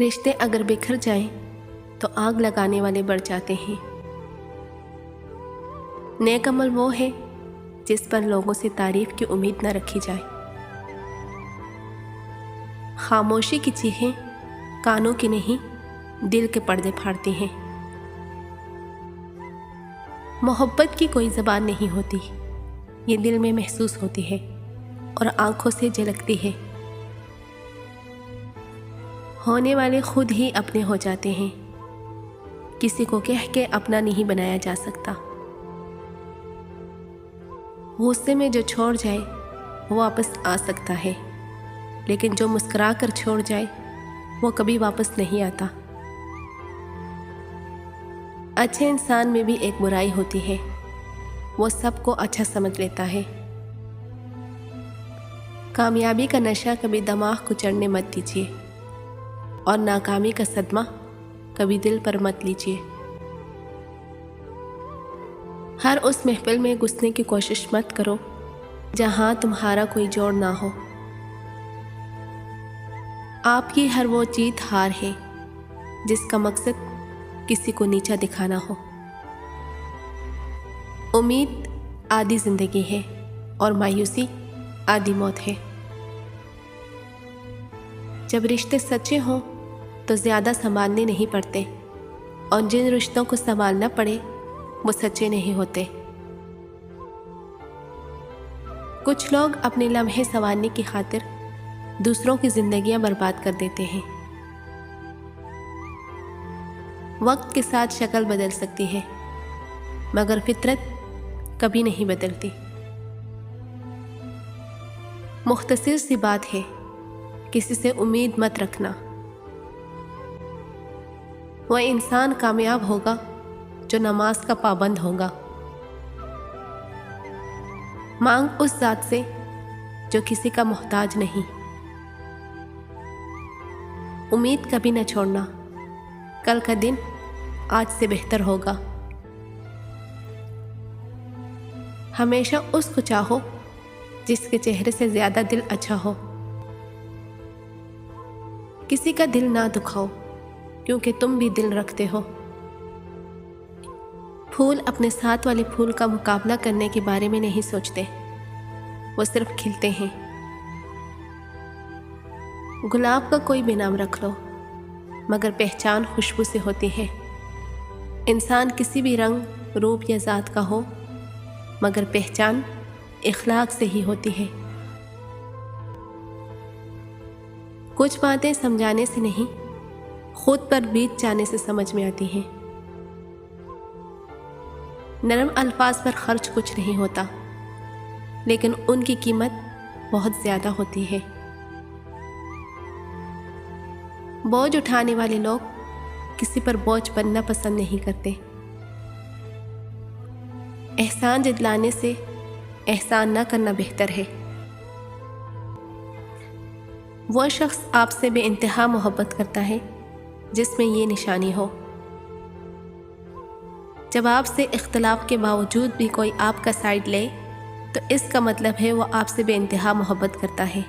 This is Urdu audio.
رشتے اگر بکھر جائیں تو آگ لگانے والے بڑھ جاتے ہیں۔ نیک عمل وہ ہے جس پر لوگوں سے تعریف کی امید نہ رکھی جائے۔ خاموشی کی چیخیں کانوں کی نہیں، دل کے پردے پھاڑتی ہیں۔ محبت کی کوئی زبان نہیں ہوتی، یہ دل میں محسوس ہوتی ہے اور آنکھوں سے جھلکتی ہے۔ ہونے والے خود ہی اپنے ہو جاتے ہیں، کسی کو کہہ کے اپنا نہیں بنایا جا سکتا۔ غصے میں جو چھوڑ جائے وہ واپس آ سکتا ہے، لیکن جو مسکرا کر چھوڑ جائے وہ کبھی واپس نہیں آتا۔ اچھے انسان میں بھی ایک برائی ہوتی ہے، وہ سب کو اچھا سمجھ لیتا ہے۔ کامیابی کا نشہ کبھی دماغ کو چڑھنے مت دیجیے، اور ناکامی کا صدمہ کبھی دل پر مت لیجیے۔ ہر اس محفل میں گھسنے کی کوشش مت کرو جہاں تمہارا کوئی جوڑ نہ ہو۔ آپ کی ہر وہ جیت ہار ہے جس کا مقصد کسی کو نیچا دکھانا ہو۔ امید آدھی زندگی ہے اور مایوسی آدھی موت ہے۔ جب رشتے سچے ہوں تو زیادہ سنبھالنے نہیں پڑتے، اور جن رشتوں کو سنبھالنا پڑے وہ سچے نہیں ہوتے۔ کچھ لوگ اپنے لمحے سنوارنے کی خاطر دوسروں کی زندگیاں برباد کر دیتے ہیں۔ وقت کے ساتھ شکل بدل سکتی ہے، مگر فطرت کبھی نہیں بدلتی۔ مختصر سی بات ہے، کسی سے امید مت رکھنا۔ وہ انسان کامیاب ہوگا جو نماز کا پابند ہوگا۔ مانگ اس ذات سے جو کسی کا محتاج نہیں۔ امید کبھی نہ چھوڑنا، کل کا دن آج سے بہتر ہوگا۔ ہمیشہ اس کو چاہو جس کے چہرے سے زیادہ دل اچھا ہو۔ کسی کا دل نہ دکھاؤ کیونکہ تم بھی دل رکھتے ہو۔ پھول اپنے ساتھ والے پھول کا مقابلہ کرنے کے بارے میں نہیں سوچتے، وہ صرف کھلتے ہیں۔ گلاب کا کوئی بھی نام رکھ لو، مگر پہچان خوشبو سے ہوتی ہے۔ انسان کسی بھی رنگ، روپ یا ذات کا ہو، مگر پہچان اخلاق سے ہی ہوتی ہے۔ کچھ باتیں سمجھانے سے نہیں، خود پر بیت جانے سے سمجھ میں آتی ہیں۔ نرم الفاظ پر خرچ کچھ نہیں ہوتا، لیکن ان کی قیمت بہت زیادہ ہوتی ہے۔ بوجھ اٹھانے والے لوگ کسی پر بوجھ بننا پسند نہیں کرتے۔ احسان جتلانے سے احسان نہ کرنا بہتر ہے۔ وہ شخص آپ سے بے انتہا محبت کرتا ہے جس میں یہ نشانی ہو۔ جب آپ سے اختلاف کے باوجود بھی کوئی آپ کا سائڈ لے تو اس کا مطلب ہے وہ آپ سے بے انتہا محبت کرتا ہے۔